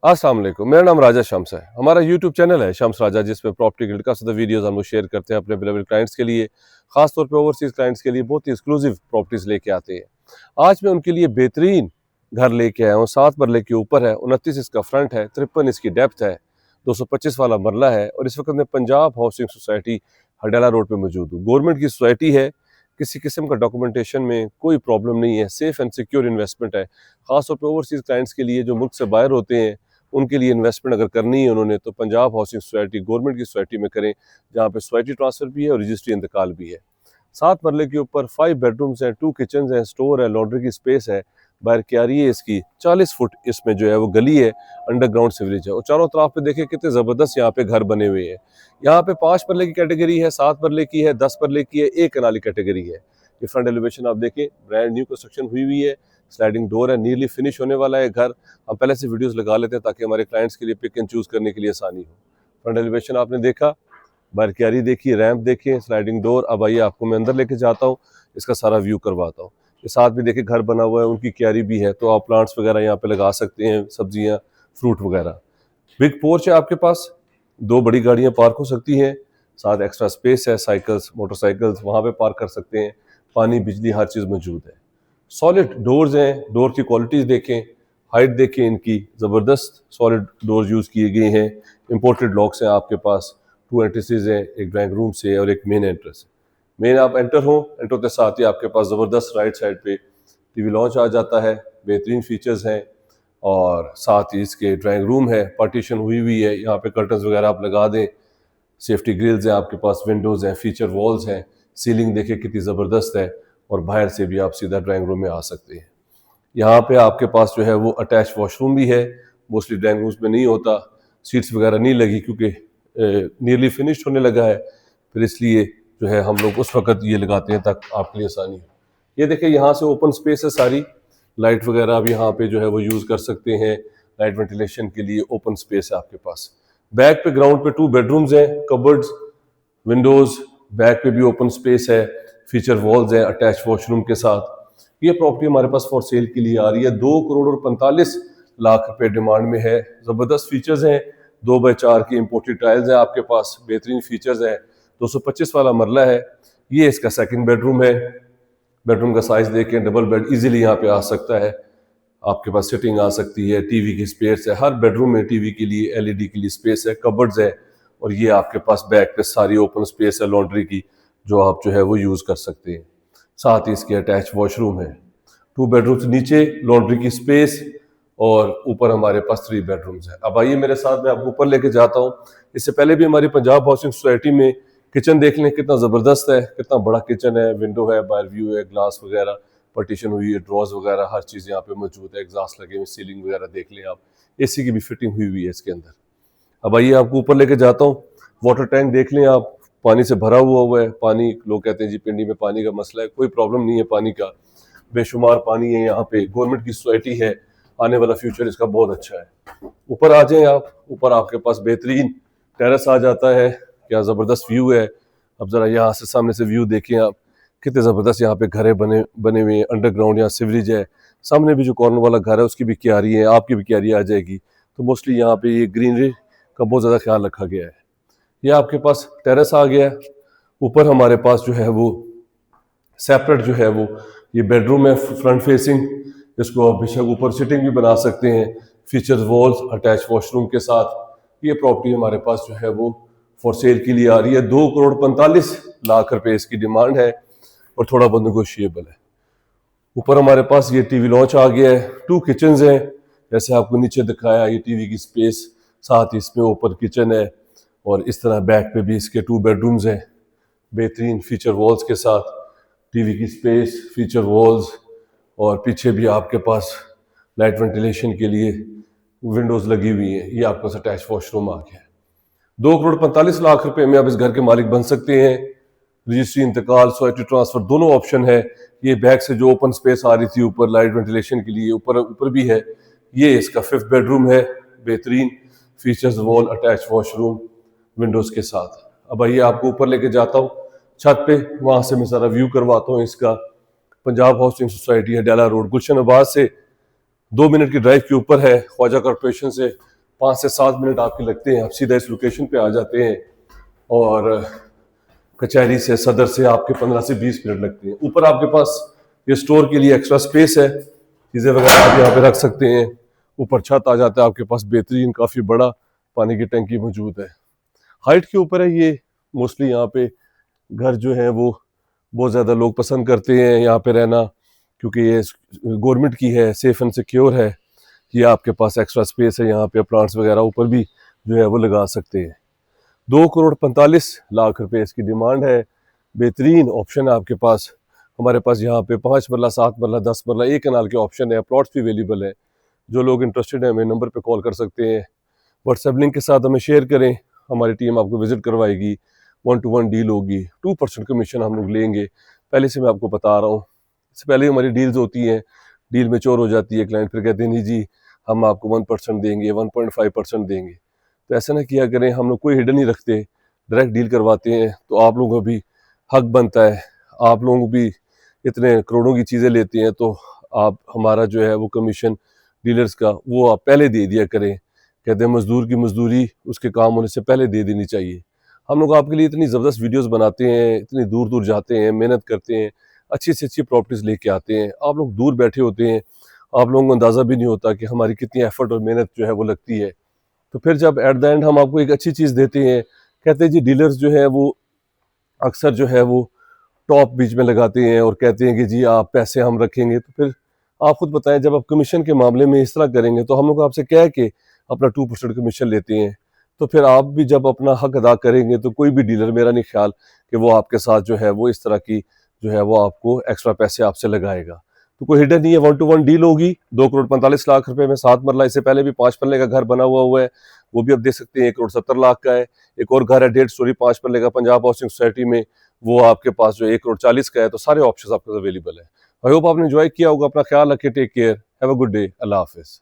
अस्सलाम वालेकुम। मेरा नाम राजा शम्स है। हमारा यूट्यूब चैनल है शम्स राजा, जिसमें प्रॉपर्टी के काफ़ी वीडियोस हम लोग शेयर करते हैं अपने अवेलेबल क्लाइंट्स के लिए, खासतौर पे ओवरसीज़ क्लाइंट्स के लिए बहुत ही एक्सक्लूसिव प्रॉपर्टीज़ लेके आते हैं। आज मैं उनके लिए बेहतरीन घर लेके आया हूँ। 7 मरले के ऊपर है, 29 इसका फ्रंट है, 53 इसकी डेप्थ है, 225 वाला मरला है और इस वक्त मैं पंजाब हाउसिंग सोसाइटी हडाला रोड पर मौजूद हूँ। गवर्नमेंट की सोसाइटी है, किसी किस्म का डॉक्यूमेंटेशन में कोई प्रॉब्लम नहीं है, सेफ एंड सिक्योर इन्वेस्टमेंट है। खासतौर पे ओवरसीज़ क्लाइंट्स के लिए जो मुल्क से बाहर होते हैं, उनके लिए इन्वेस्टमेंट अगर करनी है उन्होंने, तो पंजाब हाउसिंग सोसाइटी गवर्नमेंट की सोसाइटी में करें, जहाँ पे सोसाइटी ट्रांसफर भी है और रजिस्ट्री इंतकाल भी है। 7 मरले के ऊपर 5 बेडरूम्स हैं, 2 किचन हैं, स्टोर है, लॉन्ड्री की स्पेस है, बाहर क्यारी है इसकी, 40 फुट इसमें जो है वो गली है, अंडरग्राउंड सीवरेज है और चारों तरफ पे देखें कितने ज़बरदस्त यहाँ पे घर बने हुए हैं। यहाँ पे 5 मरले की कैटेगरी है, 7 मरले की है, 10 मरले की है, 1 कनाली कैटेगरी है। ये फ्रंट एलिवेशन आप देखें, ब्रांड न्यू कंस्ट्रक्शन हुई है, स्लाइडिंग डोर है, नियरली फिनिश होने वाला है घर। हम पहले से वीडियोस लगा लेते हैं ताकि हमारे क्लाइंट्स के लिए पिक एंड चूज करने के लिए आसानी हो। फ्रंट एलिवेशन आपने देखा, बाहर क्यारी देखी, रैंप देखिए, स्लाइडिंग डोर। अब आइए आपको मैं अंदर लेके जाता हूँ, इसका सारा व्यू करवाता हूँ। ये साथ भी देखिए घर बना हुआ है, उनकी क्यारी भी है, तो आप प्लांट्स वगैरह यहाँ पे लगा सकते हैं, सब्जियाँ, फ्रूट वगैरह। बिग पोर्च है आपके पास, 2 बड़ी गाड़ियाँ पार्क हो सकती हैं, साथ एक्स्ट्रा स्पेस है, साइकिल्स, मोटरसाइकिल्स वहाँ पे पार्क कर सकते हैं। पानी, बिजली, हर चीज़ मौजूद है। सॉलिड डोर्स हैं, डोर की क्वालिटीज़ देखें, हाइट देखें इनकी, ज़बरदस्त सॉलिड डोर्स यूज़ किए गए हैं। इंपोर्टेड लॉक्स हैं आपके पास, 2 एंट्रेंसेस हैं, एक ड्राइंग रूम से और एक मेन एंट्रेंस। मेन आप एंटर हो, एंटर के साथ ही आपके पास ज़बरदस्त राइट साइड पे टीवी लॉन्च आ जाता है, बेहतरीन फीचर्स हैं और साथ ही इसके ड्राइंग रूम है, पार्टीशन हुई है, यहाँ पे कर्टन्स वगैरह आप लगा दें, सेफ्टी ग्रिल्स हैं आपके पास, विंडोज़ हैं, फीचर वॉल्स हैं, सीलिंग देखिए कितनी ज़बरदस्त है और बाहर से भी आप सीधा ड्राइंग रूम में आ सकते हैं। यहाँ पे आपके पास जो है वो अटैच वॉशरूम भी है, मोस्टली ड्राइंग रूम्स में नहीं होता, सीट्स वगैरह नहीं लगी क्योंकि नियरली फिनिश्ड होने लगा है, फिर इसलिए जो है हम लोग उस वक्त ये लगाते हैं ताकि आपके लिए आसानी हो। ये देखिए यहाँ से ओपन स्पेस है सारी, लाइट वगैरह आप यहाँ पे जो है वो यूज़ कर सकते हैं, लाइट वेंटिलेशन के लिए ओपन स्पेस है आपके पास। बैक पे ग्राउंड पे 2 बेडरूम्स हैं, कबर्ड्स, विंडोज़, बैक पे भी ओपन स्पेस है, फीचर वॉल्स हैं अटैच वॉशरूम के साथ। ये प्रॉपर्टी हमारे पास फॉर सेल के लिए आ रही है, 2 करोड़ और 45 लाख रुपए डिमांड में है। ज़बरदस्त फीचर्स हैं, 2x4 की इम्पोर्टेड टाइल्स हैं आपके पास, बेहतरीन फीचर्स हैं, 225 वाला मरला है। ये इसका सेकंड बेडरूम है। बेडरूम का साइज देखें, डबल बेड इजीली यहाँ पे आ सकता है, आपके पास सिटिंग आ सकती है, टीवी की स्पेस है, हर बेडरूम में टीवी के लिए, एलईडी के लिए स्पेस है, कबर्ड्स है और ये आपके पास बैक पे सारी ओपन स्पेस है लॉन्ड्री की, जो आप जो है वो यूज़ कर सकते हैं। साथ ही इसके अटैच वॉशरूम है, 2 बेडरूम्स नीचे, लॉन्ड्री की स्पेस और ऊपर हमारे पास 3 बेडरूम्स है। अब आइए मेरे साथ, मैं आपको ऊपर लेके जाता हूँ। इससे पहले भी हमारी पंजाब हाउसिंग सोसाइटी में किचन देख लें, कितना ज़बरदस्त है, कितना बड़ा किचन है, विंडो है, बाहर व्यू है, ग्लास वगैरह, पार्टीशन हुई है, ड्रॉज वगैरह हर चीज़ यहाँ पे मौजूद है, एग्जॉस्ट लगे हुए, सीलिंग वगैरह देख लें आप, एसी की भी फिटिंग हुई है इसके अंदर। अब आइए आपको ऊपर लेके जाता हूँ। वाटर टैंक देख लें आप, पानी से भरा हुआ है पानी। लोग कहते हैं जी पिंडी में पानी का मसला है, कोई प्रॉब्लम नहीं है पानी का, बेशुमार पानी है यहाँ पे, गवर्नमेंट की सोसाइटी है, आने वाला फ्यूचर इसका बहुत अच्छा है। ऊपर आ जाएं आप, ऊपर आपके पास बेहतरीन टेरेस आ जाता है, क्या ज़बरदस्त व्यू है। अब ज़रा यहाँ से सामने से व्यू देखें आप, कितने ज़बरदस्त यहाँ पे घरें बने हुए हैं, अंडरग्राउंड यहाँ सीवरेज है, सामने भी जो कॉर्नर वाला घर है उसकी भी क्यारी है, आपकी भी क्यारी आ जाएगी। तो मोस्टली यहाँ पे ये ग्रीनरी का बहुत ज़्यादा ख्याल रखा गया है। ये आपके पास टेरेस आ गया है। ऊपर हमारे पास जो है वो सेपरेट जो है वो ये बेडरूम है, फ्रंट फेसिंग, इसको आप बेशक ऊपर सिटिंग भी बना सकते हैं, फीचर्स वॉल्स अटैच वॉशरूम के साथ। ये प्रॉपर्टी हमारे पास जो है वो फॉर सेल के लिए आ रही है, 2 करोड़ 45 लाख रुपए इसकी डिमांड है और थोड़ा बहुत नेगोशिएबल है। ऊपर हमारे पास ये टीवी लॉन्च आ गया है, 2 किचन्स हैं, जैसे आपको नीचे दिखाया, ये टीवी की स्पेस, साथ ही इसमें ऊपर किचन है और इस तरह बैक पे भी इसके 2 बेडरूम्स हैं, बेहतरीन फीचर वॉल्स के साथ, टीवी की स्पेस, फीचर वॉल्स और पीछे भी आपके पास लाइट वेंटिलेशन के लिए विंडोज़ लगी हुई हैं। ये आपका अटैच वॉशरूम आ गया है। 2 करोड़ 45 लाख रुपए में आप इस घर के मालिक बन सकते हैं। रजिस्ट्री, इंतकाल, सोसाइटी ट्रांसफर दोनों ऑप्शन है। ये बैक से जो ओपन स्पेस आ रही थी ऊपर लाइट वेंटिलेशन के लिए, ऊपर भी है। ये इसका 5th बेडरूम है, बेहतरीन features wall attach washroom Windows के साथ। अब आइए आपको ऊपर लेके जाता हूँ छत पे, वहाँ से मैं सारा व्यू करवाता हूँ इसका। पंजाब हाउसिंग सोसाइटी हडाला रोड, गुलशन आबाद से 2 मिनट की ड्राइव के ऊपर है, ख्वाजा कॉर्पोरेशन से 5 से 7 मिनट आपके लगते हैं, आप सीधा इस लोकेशन पे आ जाते हैं और कचहरी से सदर से आपके 15 से 20 मिनट लगते हैं। ऊपर आपके पास ये स्टोर के लिए एक्स्ट्रा स्पेस है, चीज़ें वगैरह आप यहाँ पे रख सकते हैं। ऊपर छत आ जाता है आपके पास, बेहतरीन काफ़ी बड़ा पानी की टंकी मौजूद है। हाइट के ऊपर है ये, मोस्टली यहाँ पे घर जो है वो बहुत ज़्यादा लोग पसंद करते हैं यहाँ पे रहना, क्योंकि ये गवर्नमेंट की है, सेफ एंड सिक्योर है। ये आपके पास एक्स्ट्रा स्पेस है, यहाँ पे प्लांट्स वगैरह ऊपर भी जो है वो लगा सकते हैं। 2,45 लाख रुपए इसकी डिमांड है। बेहतरीन ऑप्शन है आपके पास। हमारे पास यहाँ पे 5 मरला, 7 मरला, 10 मरला, 1 कनाल के ऑप्शन है, प्लॉट्स भी अवेलेबल है। जो लोग इंटरेस्टेड हैं हमें नंबर पे कॉल कर सकते हैं, व्हाट्सएप लिंक के साथ हमें शेयर करें, हमारी टीम आपको विजिट करवाएगी, 1-to-1 डील होगी, 2% कमीशन हम लोग लेंगे। पहले से मैं आपको बता रहा हूँ, इससे पहले हमारी डील्स होती हैं, डील मैच्योर हो जाती है, क्लाइंट फिर कहते हैं नहीं जी हम आपको 1% देंगे, 1.5% देंगे। तो ऐसा ना किया करें, हम लोग कोई हिडन नहीं रखते, डायरेक्ट डील करवाते हैं। तो आप लोगों को भी हक बनता है, आप लोगों को भी इतने करोड़ों की चीज़ें लेते हैं तो आप हमारा जो है वो कमीशन डीलर्स का वो आप पहले दे दिया करें। कहते हैं मजदूर की मजदूरी उसके काम होने से पहले दे देनी चाहिए। हम लोग आपके लिए इतनी ज़बरदस्त वीडियोस बनाते हैं, इतनी दूर दूर जाते हैं, मेहनत करते हैं, अच्छी से अच्छी प्रॉपर्टीज़ लेके आते हैं। आप लोग दूर बैठे होते हैं, आप लोगों को अंदाज़ा भी नहीं होता कि हमारी कितनी एफर्ट और मेहनत जो है वो लगती है। तो फिर जब एट द एंड हम आपको एक अच्छी चीज़ देते हैं, कहते हैं जी डीलर्स जो है वो अक्सर जो है वो टॉप बीच में लगाते हैं और कहते हैं कि जी आप पैसे हम रखेंगे। तो फिर आप खुद बताएं, जब आप कमीशन के मामले में इस तरह करेंगे तो हम लोग आपसे कह के अपना 2% कमीशन लेते हैं, तो फिर आप भी जब अपना हक अदा करेंगे तो कोई भी डीलर, मेरा नहीं ख्याल कि वो आपके साथ जो है वो इस तरह की जो है वो आपको एक्स्ट्रा पैसे आपसे लगाएगा। तो कोई हिडन नहीं है, 1-to-1 डील होगी। 2,45 लाख रुपए में 7 मरला, इससे पहले भी 5 मरले का घर बना हुआ है, वो भी आप देख सकते हैं, 1,70 लाख का है। एक और घर है 1.5 स्टोरी 5 मरले का पंजाब हाउसिंग सोसाइटी में, वो आपके पास जो 1,40 का है। तो सारे ऑप्शन आपके पास अवेलेबल है। आई होप आपने एंजॉय किया होगा। अपना ख्याल रखिए, take care, have a good day, अल्लाह हाफिज।